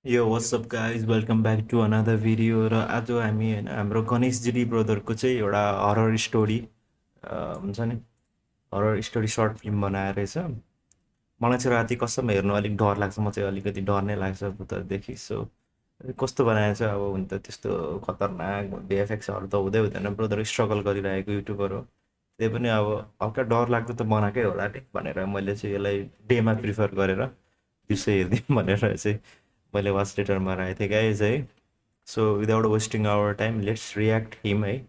यो what's up guys welcome back to another video र आज हामी होइन हाम्रो गणेश गिरी ब्रदरको चाहिँ एउटा हरर स्टोरी हुन्छ नि हरर स्टोरी सर्ट फिल्म बनाएर रहेछ। मलाई चाहिँ राति कसम हेर्नु अलिक डर लाग्छ, म चाहिँ अलिकति डर नै लाग्छ भूतदेखि। सो कस्तो बनाएछ अब, हुन त त्यस्तो खतरनाक भिएफएक्सहरू त हुँदै हुँदैन, ब्रदर स्ट्रगल गरिरहेको युट्युबर हो। त्यही पनि अब हल्का डर लाग्दो त बनाएकै होला नि भनेर मैले चाहिँ यसलाई डेमा प्रिफर गरेर दिउँसो हेरिदिउँ भनेर चाहिँ मैले वाच लेटरमा राखेको थिएँ गाइज है। So without wasting our time let's react him है,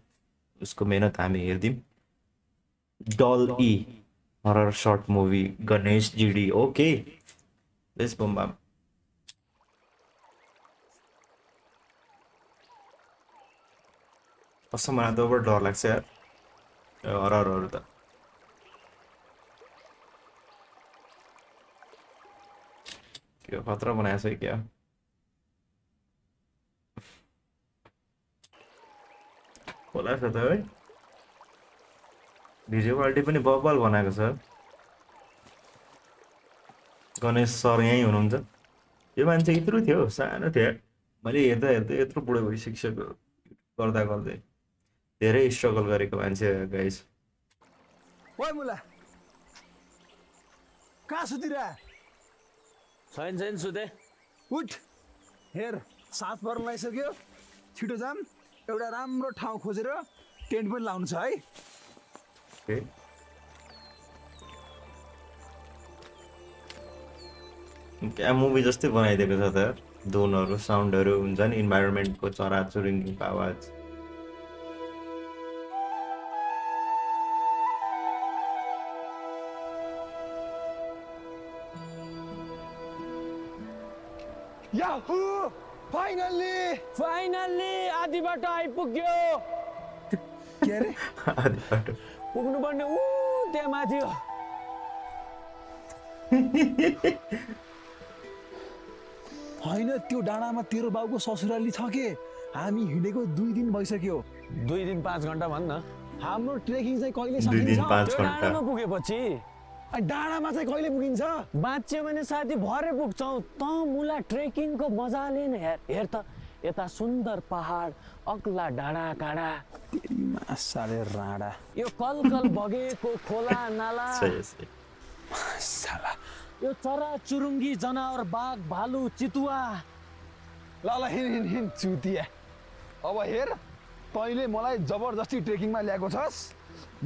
उसको मेहनत हामी हेरिदिउँ। डल ई हरर सर्ट मुभी गणेश जिडी। ओके लेट्स बम बम। कस्तो मलाई त ओभर डर लाग्छ यार हररहरू त। त्यो खतरा बनाएको छ क्या। होला छ त है, भिडियो क्वालिटी पनि बब्बल बनाएको छ। गणेश सर यहीँ हुनुहुन्छ। यो मान्छे यत्रो थियो, सानो थियो। मैले हेर्दा हेर्दै यत्रो बुढो भइसकिसक्यो गर्दा गर्दै। धेरै स्ट्रगल गरेको मान्छे गाइस। ओइ मुला कहाँ सुतिरह छैन छैन सुते। उठ हेर सात पर्न लागिसक्यो, छिटो जाम। एउटा राम्रो ठाउँ खोजेर टेन्ट पनि लाउनु छ है। Okay. क्या मुभी जस्तै बनाइदिएको छ त, धुनहरू साउन्डहरू हुन्छ नि, इन्भाइरोमेन्टको चराचुरुङ्गीको आवाज। याहू फाइनल्ली आधी बाटो आइपुग्यो। के अरे आधी बाटो। पुग्नु पर्ने ऊ त्यहाँ माथि हो। होइन त्यो डाँडामा तेरो बाउको ससुराली छ के? हामी हिँडेको 2 दिन भइसक्यो। 2 दिन 5 घन्टा भन्न। हाम्रो ट्रेकिङ चाहिँ कहिले 2 दिन सकिन्छ? 5 त्यो घन्टा। डाँडामा पुगेपछि डाँडामा चाहिँ कहिले पुगिन्छ? बाँच्यो भने साथी भरे पुग्छौ। त मुला ट्रेकिङको मजाले नै हेर हेर त, यता सुन्दर पहाड, अग्ला डाँडा काँडा, साले राडा यो कल कल बगेको खोला नाला, सही सही। साला। यो चरा चुरुङ्गी जनावर बाघ भालु चितुवा। ल ल हिँड चुतिया। अब हेर, तैँले मलाई जबरजस्ती ट्रेकिङमा ल्याएको छस्।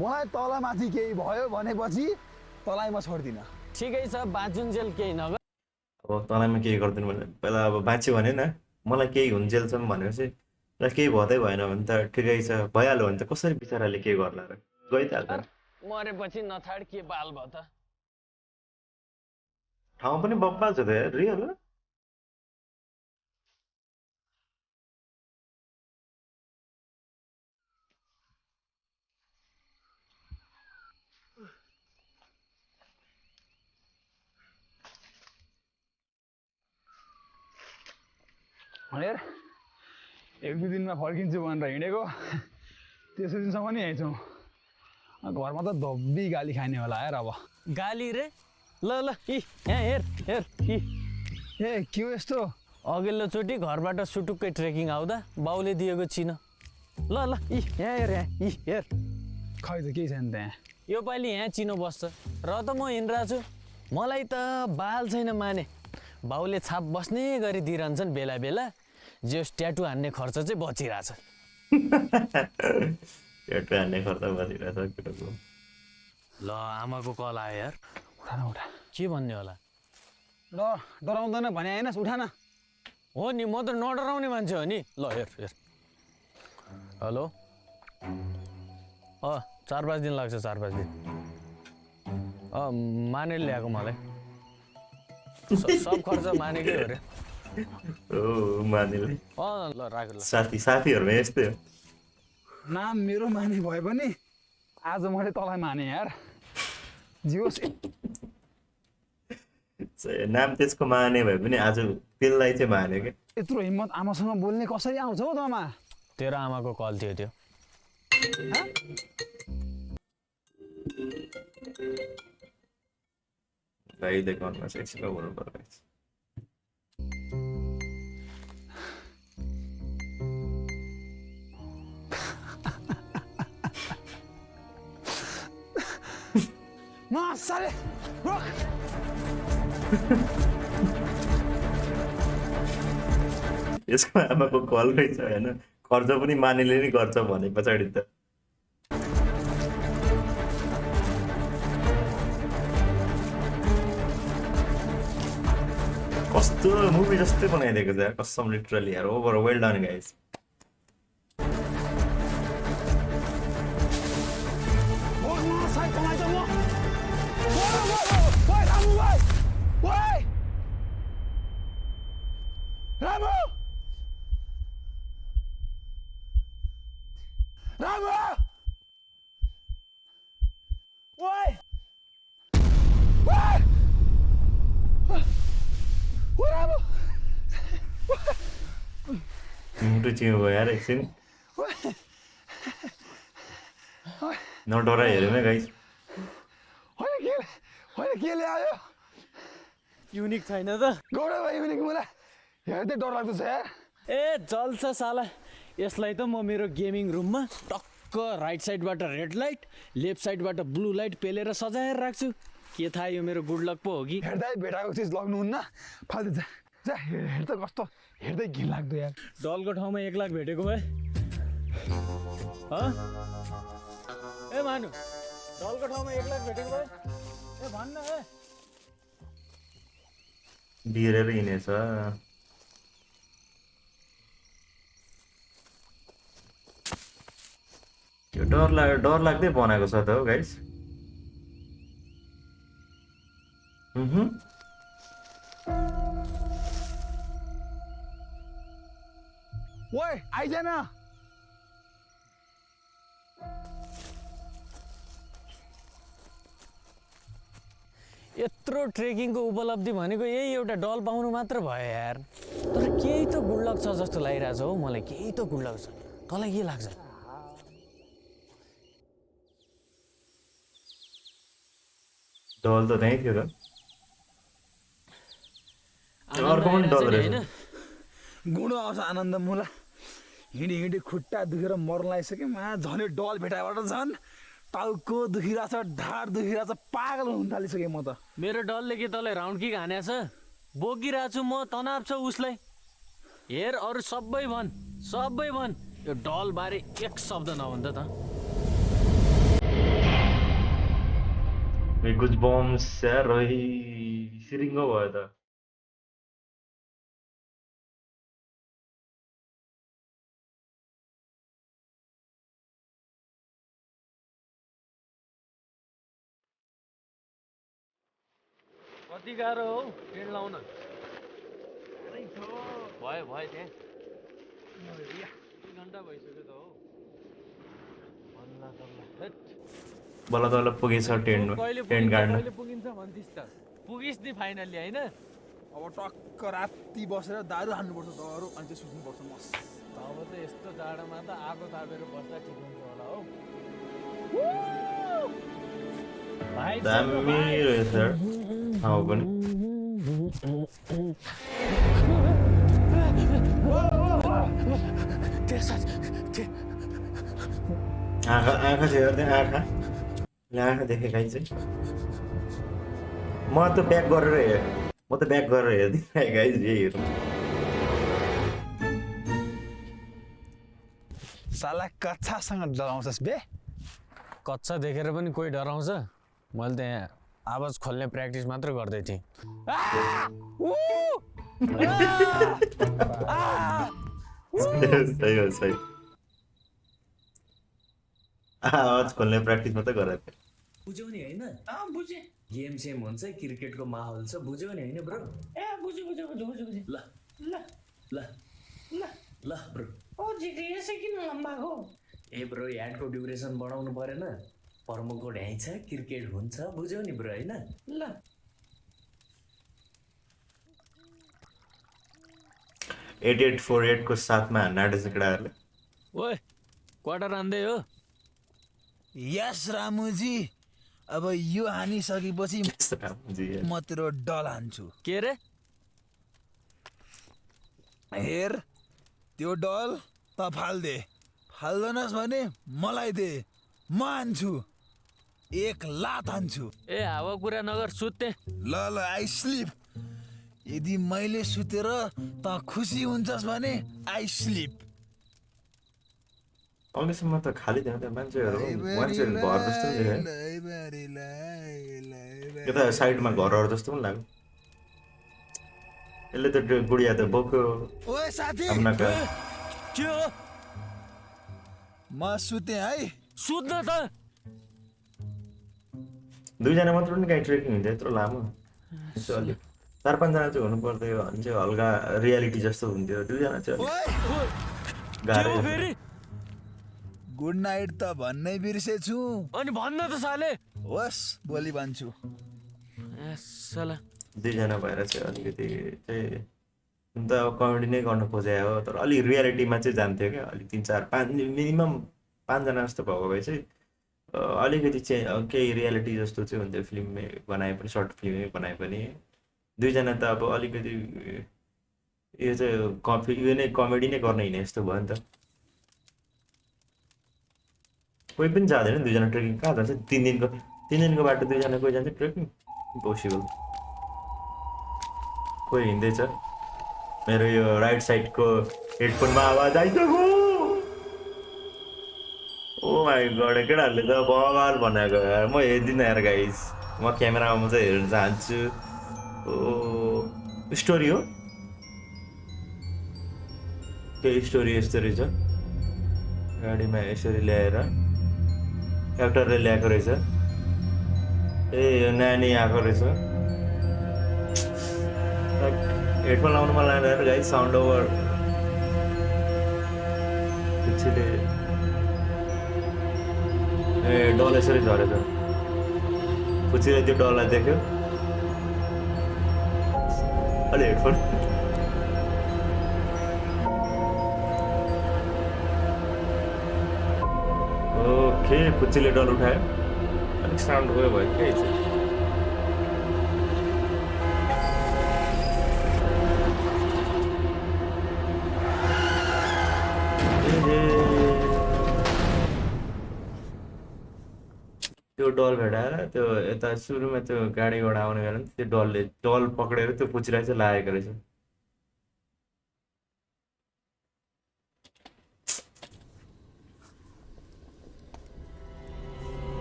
मलाई तलमाथि केही भयो भनेपछि तँलाई म छोड्दिनँ। ठिकै छ, बाँचुन्जेल केही नगर। अब तँलाईमा केही गरिदिनु भने पहिला अब बाँच्यो भने न, मलाई केही हुन्जेलसम्म भनेपछि र केही भदै भएन भने त ठिकै छ, भइहाल्यो भने त कसरी बिचराले के गर्ला र, गइ त हाल्छ। मरेपछि नछाड के बाल भयो त। ठाउँ पनि बब्बाल छ त यार, रियल हो। हेर, 1-2 दिनमा फर्किन्छु भनेर हिँडेको, त्यसो दिनसम्म नि यहीँ छौँ। घरमा त धब्बी गाली खाने होला यार अब। गाली रे? ल ल यहाँ हेर हेर ए के हो यस्तो? अघिल्लो चोटि घरबाट सुटुक्कै ट्रेकिङ आउँदा बाउले दिएको चिनो। ल ल यहाँ हेर, यहाँ हेर। खै त केही छैन त्यहाँ। यो पालि यहाँ चिनो बस्छ र त म हिँडिरहेको छु। मलाई त बाल छैन माने, बाउले छाप बस्ने गरी दिइरहन्छन् बेला बेला। जस ट्याटु हान्ने खर्च चाहिँ बचिरहेछ। पेट हान्ने खर्च बसिरहेछ केटोको। ल आमाको कल आयो यार। उठा न उठा। के भन्ने होला? ल डराउँदैन भने होइन, उठा न। हो नि, म त नडराउने मान्छे हो नि। ल हेर हेर। हेलो। 4-5 दिन लाग्छ, 4-5 दिन। मानेले ल्याएको मलाई। सब खर्च मानेकै हो रे। ओ मानेले ल राख ल। साथीहरूमा यस्तै हो। नाम मेरो माने भए पनि आज मैले तँलाई माने यार। जियोस्। नाम त्यसको माने भए पनि आज त्यसलाई चाहिँ माने क्या। यत्रो हिम्मत आमासँग बोल्ने कसरी आउँछ हौ तँमा? तेरो आमाको कल थियो त्यो। भाइ देखाउनुमा सेक्सीमा बोल्नु पर्छ। साले रोक यसको आमाको कल रहेछ होइन खर्च पनि मानिले नै गर्छ भने पछाडि त कस्तो मुभी जस्तै बनाइदिएको छ यार कसम लिटरली यार ओभर वेल डन गाइस मुटु चियो भयो यार एकछिन नडरा हेरौँ है गाइस के ल्यायो युनिक छैन त गौडा भाइ युनिक मलाई हेर्दै डर लाग्दो छ यार ए चल्छ साला यसलाई त म मेरो गेमिङ रुममा टक्क राइट साइडबाट रेड लाइट लेफ्ट साइडबाट ब्लू लाइट पेलेर सजाएर राख्छु के थाहा यो मेरो गुड लक पो हो कि हेर्दै भेटाएको चिज लग्नुहुन्न फाल्टु जा जा हेर्दा कस्तो हेर्दै घिन लाग्दो यार डलको ठाउँमा 1 लाख भेटेको भए ए मानु डलको ठाउँमा 1 लाख भेटेको भए ए भन्न ए बिरेर हिँडेछ यो डर लाग्दै बनाएको छ त हो गाइस ओए आइज न यत्रो ट्रेकिङको उपलब्धि भनेको यही एउटा डल पाउनु मात्र भयो यार तर केही त गुडलक छ जस्तो लागिरहेछ हौ मलाई केही त गुडलक छ तँलाई के लाग्छ डल त त्यहीँ थियो त अर्को पनि डल रहेछ गुण आउँछ आनन्द मुला हिँडी खुट्टा दुखेर मर्न लागिसक्यो मा झनै डल भेटाबाट झन् टाउको दुखिरहेछ ढाड दुखिरहेछ पागल हुन थालिसकेँ म त मेरो डलले के तँलाई राउन्ड किक हानेछ बोकिरहेको छु म तनाव छ उसलाई हेर अरू सबै भन् यो डल बारे एक शब्द नभन् त गुज बम्स यार रही सिरिङ्गो भयो त कति गाह्रो हौ टेन्ट लाउन भयो त्यहाँ 2 घन्टा भइसक्यो त हौ बल्ल तल पुगेछ टेन्ट गाड्न कहिले पुगिन्छ भन्थिस् त पुगिस् नि फाइनल्ली होइन अब टक्क राति बसेर दारू हान्नुपर्छ दारू अनि चाहिँ सुत्नुपर्छ मस्त अब त यस्तो जाडोमा त आगो तापेर बस्दा ठिक हुन्छ होला हौ दामी रहेछ ठाउँ पनि आँखा थियो हेर्दै आँखा देखेँ गाई चाहिँ म त ब्याक गरेर हेर्दिनँ गाई जे हेरौँ साला कच्छासँग डराउँछस् बे कच्चा देखेर पनि कोही डराउँछ मैले त यहाँ आवाज खोल्ने प्र्याक्टिस मात्र गर्दै थिएँ सही आवाज खोल्ने प्र्याक्टिस मात्रै गराएको बुझ्यौ नि होइन बुझेँ गेम सेम हुन्छ क्रिकेटको माहौल छ बुझ्यौ नि होइन ब्रो ए बुझ्यो ल ल ल ल ल ब्रो यसै किन लम्बाको ए ब्रो याडको ड्युरेसन बढाउनु परेन पर्मोको ढ्याइ छ क्रिकेट हुन्छ बुझ्यौ नि ब्रो होइन ल 8848 को साथमा हान्नाटेछ केटाहरूले ओए क्वार्टर हान्दै हो यस रामुजी अब यो हानिसकेपछि म तेरो डल हान्छु के रे हेर त्यो डल त फाल्दे फाल्दैनस् भने मलाई दे म हान्छु एक लात हान्छु। ए हावा कुरा नगर सुत्ते। ल ल आई स्लिप। यदि मैले सुतेर त खुसी हुन्छस् भने आई स्लिप। अहिलेसम्म त खाली थियो त्यहाँ मान्छेहरू घर जस्तो पनि देखायो। यता साइडमा घरहरू जस्तो पनि लाग्यो। यसले त गुडिया त बोक्यो ओए साथी सामनाका। के हो म सुते है। सुत्न त। दुईजना मात्र पनि कहीँ ट्रेकिङ हुन्छ यत्रो लामो। यसो अलिक 4-5 जना चाहिँ हुनु पर्थ्यो भने चाहिँ हल्का रियालिटी जस्तो हुन्थ्यो। दुईजना चाहिँ अलिक गाह्रै के हो फेरि? गुड नाइट त भन्नै बिर्सेछु। अनि भन्न त साले। होस् भोलि भन्छु। ए साला दुईजना भएर चाहिँ अलिकति चाहिँ हुन त अब कमेडी नै गर्न खोजे हो, तर अलिक रियालिटीमा चाहिँ जान्थ्यो क्या। अलिक 3-4-5 मिनिमम 5 जना जस्तो भएको भए चाहिँ अलिकति चाहिँ केही रियालिटी जस्तो चाहिँ हुन्थ्यो। फिल्ममै बनाए पनि, सर्ट फिल्ममै बनाए पनि। दुईजना त अब अलिकति यो चाहिँ यो नै कमेडी नै गर्ने हिँड्ने जस्तो भयो नि त। कोही पनि जाँदैन दुईजना ट्रेकिङ। कहाँ जान्छ? 3 दिनको बाटो दुईजना कोही जान्छ ट्रेकिङ? इम्पोसिबल। कोही हिँड्दैछ। मेरो यो राइट साइडको हेडफोनमा आवाज आइसक्यो। ओ माई गड, केटाहरूले त बवाल बनाएको यार। म हेर्दिनँ यार गाइस। म क्यामेरामा चाहिँ हेर्न चाहन्छु। ओ स्टोरी हो के? स्टोरी यस्तो रहेछ। गाडीमा यसरी ल्याएर ट्र्याक्टरले ल्याएको रहेछ। ए यो नानी आएको रहेछ। हेडफोन लाउनु मन लागेन गाइस, साउन्ड ओभर। पिछले ए डल यसरी झरेछ। पुछिले त्यो डललाई देख्यो। अलि हेडफोन ओके, पुच्चीले डल उठायो। अलिक साउन्ड गयो भयो क्या चाहिँ। त्यो डल भेटाएर त्यो यता सुरुमा त्यो गाडीबाट आउने बेला त्यो डल पक्रेर त्यो पुच्चीलाई चाहिँ लागेको रहेछ।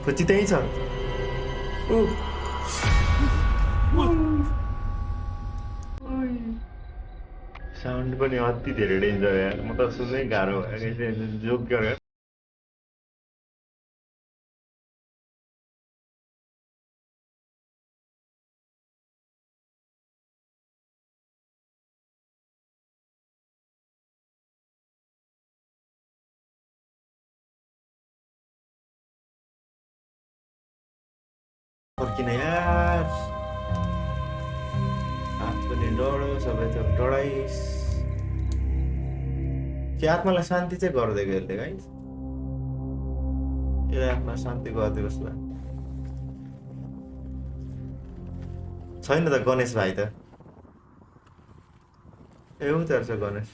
पुच्ची त्यही छ। साउन्ड पनि अति धेरै डेन्जर यार। म त सुन्नै गाह्रो भयो। जोक गरेर फर्किन यार। हात पनि डढो, सबै थोक डढाइस। कि आत्मालाई शान्ति चाहिँ गरिदिएको यसले गाइस। यो आत्मा शान्ति गरिदियोस् ल। छैन त गणेश भाइ त। ए उतार छ गणेश।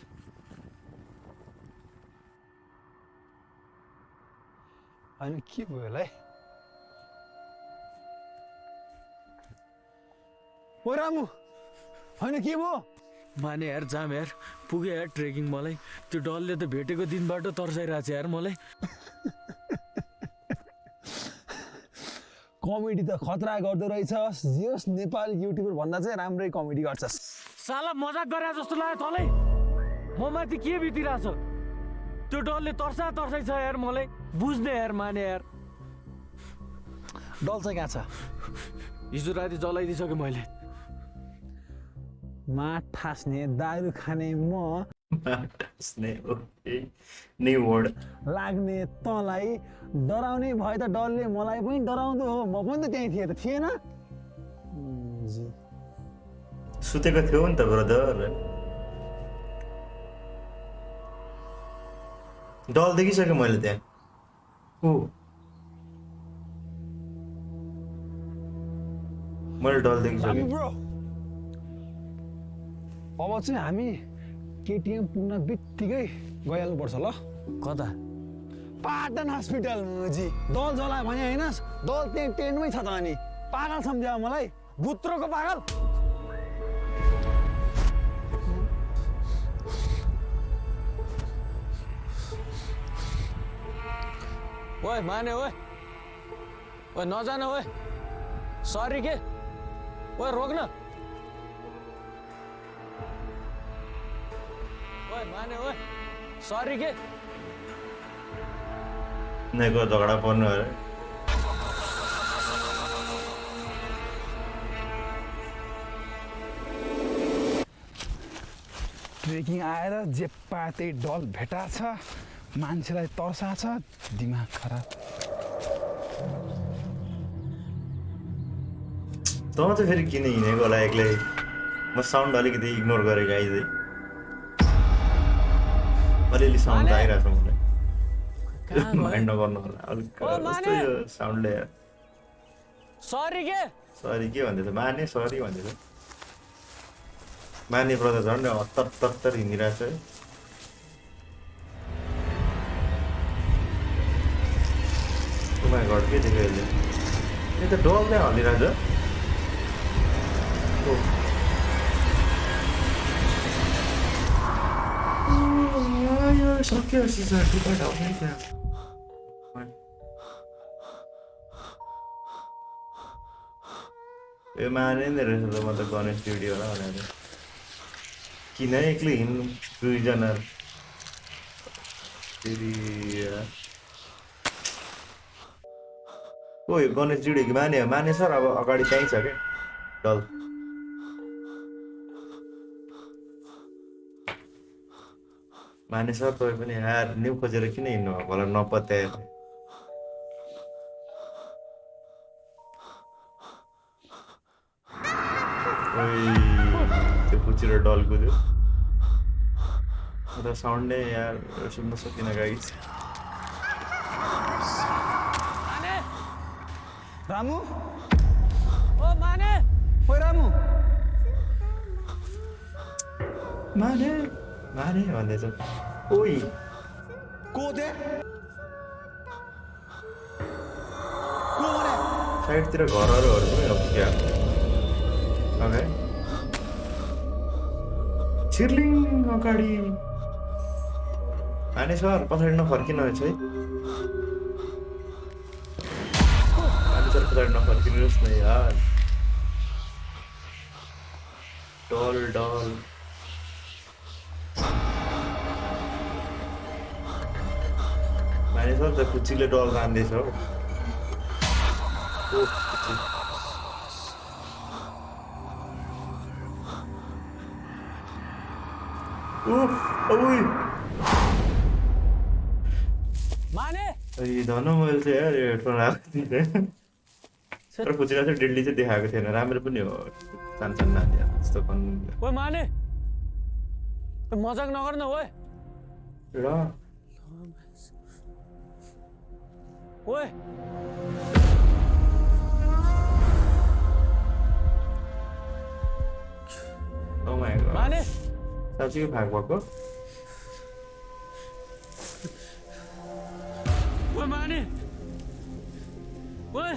अनि के भयो होला है? ओ रामु, होइन के भयो? माने यार जाम यार। पुग्यो यार ट्रेकिङ। मलाई त्यो डलले त भेटेको दिनबाट तर्साइरहेको छ यार मलाई। कमेडी त खतरा गर्दो रहेछस्। जियोस् नेपाली युट्युबर भन्दा चाहिँ राम्रै कमेडी गर्छस्। साला मजाक गरे जस्तो लाग्यो तँलाई? म माथि के बितिरहेछ? त्यो डलले तर्साइ छ यार मलाई। बुझ्ने यार माने यार। डल चाहिँ कहाँ छ? हिजो राति जलाइदिइसकेँ मैले। माठ ठास्ने, दारू खाने म, ओके न्यू वर्ड लाग्ने तँलाई डराउने भए त डलले मलाई पनि डराउँदो हो। म पनि त त्यहीँ थिएँ त थिएन? सुतेको थियो नि त ब्रदर। डल देखिसकेँ मैले त्यहाँ। मैले डल देखिसकेँ। ब्रो, अब चाहिँ हामी केटिएम पुग्न बित्तिकै गइहाल्नुपर्छ ल। कता? पाटन हस्पिटल मुजी दल जलायो भने होइन दल त्यही टेन्टमै छ त अनि पागल सम्झ्या मलाई बुत्रोको पागल ओए माने ओए ओए नजान ओए सरी के ओए रोक्न ओए माने ओए सरी के उनीहरूको झगडा पर्नु अरे ट्रेकिङ आएर जे पाए त्यही डल भेटा छ मान्छेलाई तर्सा छ दिमाग खराब त चाहिँ फेरि किन हिँडेको होला एक्लै म साउन्ड अलिकति इग्नोर गरेको आइज है अलिअलि साउन्ड आइरहेको छ मलाई माइन्ड नगर्नु होला अलिक कस्तो यो साउन्डले सरी के सरी के भन्दैछ माने सरी भन्दैछ माने ब्रदर झन् हत्तर तत्तर हिँडिरहेछ है तुम्हारे घर के देख्यो यसले यो त डल नै हल्लिरहेछ यो सक्यो सिजर टिकट आउँदैन त्यहाँ यो माने नै रहेछ त म त गणेश स्टुडियो होला भनेर किन एक्लै हिँड्नु दुईजना फेरि ओ यो गणेश स्टुडियो कि माने हो माने सर अब अगाडि त्यहीँ छ क्या डल माने सर तपाईँ पनि यार न्यु खोजेर किन हिँड्नु भएको होला नपत्याएर त्यो पुचेर डल कुद्यो र साउन्डै यार सुन्न सकिनँ गाइस रामु ओ माने ओइ रामु माने माने भन्दैछ ओइ को दे को भने साइडतिर घरहरू पनि हो क्या ओके छिर्लिङ अगाडि माने सर पछाडि नफर्किनु रहेछ है माने सर पछाडि नफर्किनुहोस् न यार डल डल माने सर त कुचीले डल रान्दैछ हौ माने धन मैले चाहिँ यार हेडफोन आएको थिएँ तर खुचीलाई चाहिँ डेली चाहिँ देखाएको थिएन राम्रो पनि हो सानसानो नानी त्यस्तो भन्नु ओए माने मजाक नगर्न ओए र ओए Oh my god. माने साँच्चीकै भाग भएको ओए माने ओए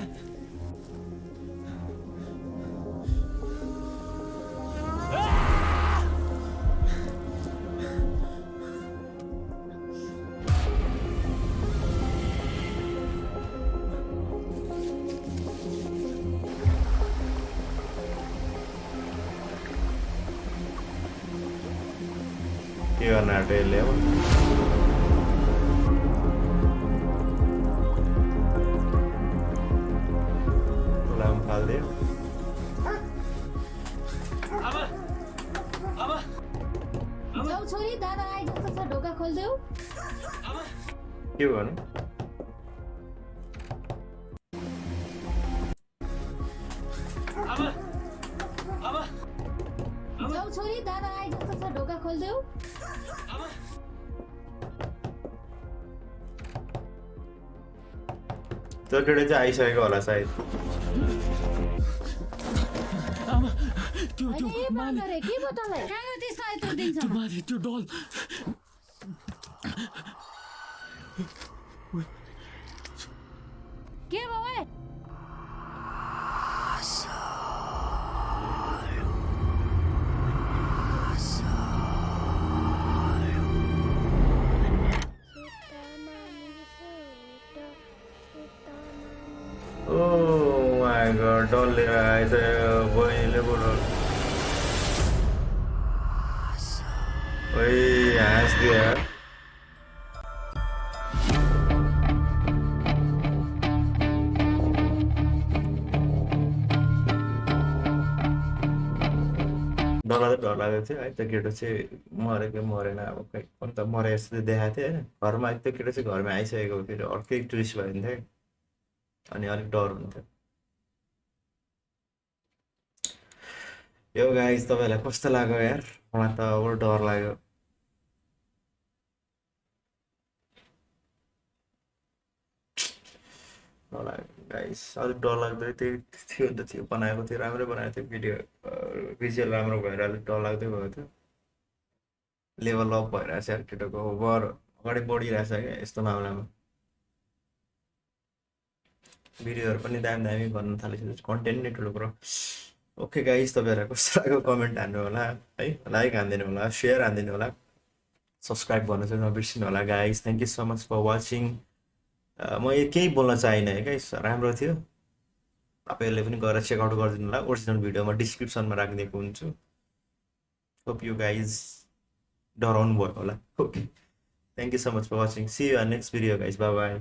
के गर्न आँट्यो यसले अब लाम फाल्दियो जाऊ छोरी दादा आइजस्तो छ ढोका खोल्देऊ के गर्नु जाऊ छोरी दादा आइजस्तो छ ढोका खोल्देऊ त्यो केटा चाहिँ आइसकेको होला सायद होइन ए बाँदर के भयो तँलाई कहाँ त्यसलाई यत्रो दिन्छ माने त्यो डल के भयो ओए? Oh my god, डल्ले आएछ बहिनीले बोलाउनु ओइ हाँस्दियो यार डर लागेको थियो है त्यो केटो चाहिँ मरेको मरेन अब खै अन्त मरे जस्तो चाहिँ देखाएको थियो होइन घरमा त्यो केटो चाहिँ घरमा आइसकेको फेरि अर्कै टुरिस्ट भयो भने थियो अनि अलिक डर हुन्थ्यो यो गाइस तपाईँलाई कस्तो लाग्यो यार मलाई त अब डर लाग्यो गाइस अलिक डर लाग्दै थियो नि त थियो बनाएको थियो राम्रै बनाएको थियो भिडियो भिजुअल राम्रो भएर अलिक डर लाग्दै भएको थियो लेभल अप भइरहेको छ यार केटोको ओभर अगाडि बढिरहेछ क्या यस्तो मामलामा भिडियोहरू पनि दामी दामी भन्न थालिसकेपछि कन्टेन्ट नै ठुलो कुरो ओके गाइस तपाईँहरूलाई कस्तो लाग्यो कमेन्ट हान्नु होला है लाइक हानिदिनु होला सेयर हानिदिनु होला सब्सक्राइब गर्नु चाहिँ नबिर्सिनु होला guys thank you so much for watching म केही बोल्न चाहिनँ है गाइस राम्रो थियो तपाईँहरूले पनि गएर चेकआउट गरिदिनु होला ओरिजिनल भिडियो म डिस्क्रिप्सनमा राखिदिएको हुन्छु होप यु गाइज डराउनु भयो होला okay thank you so much for watching see you next video guys bye by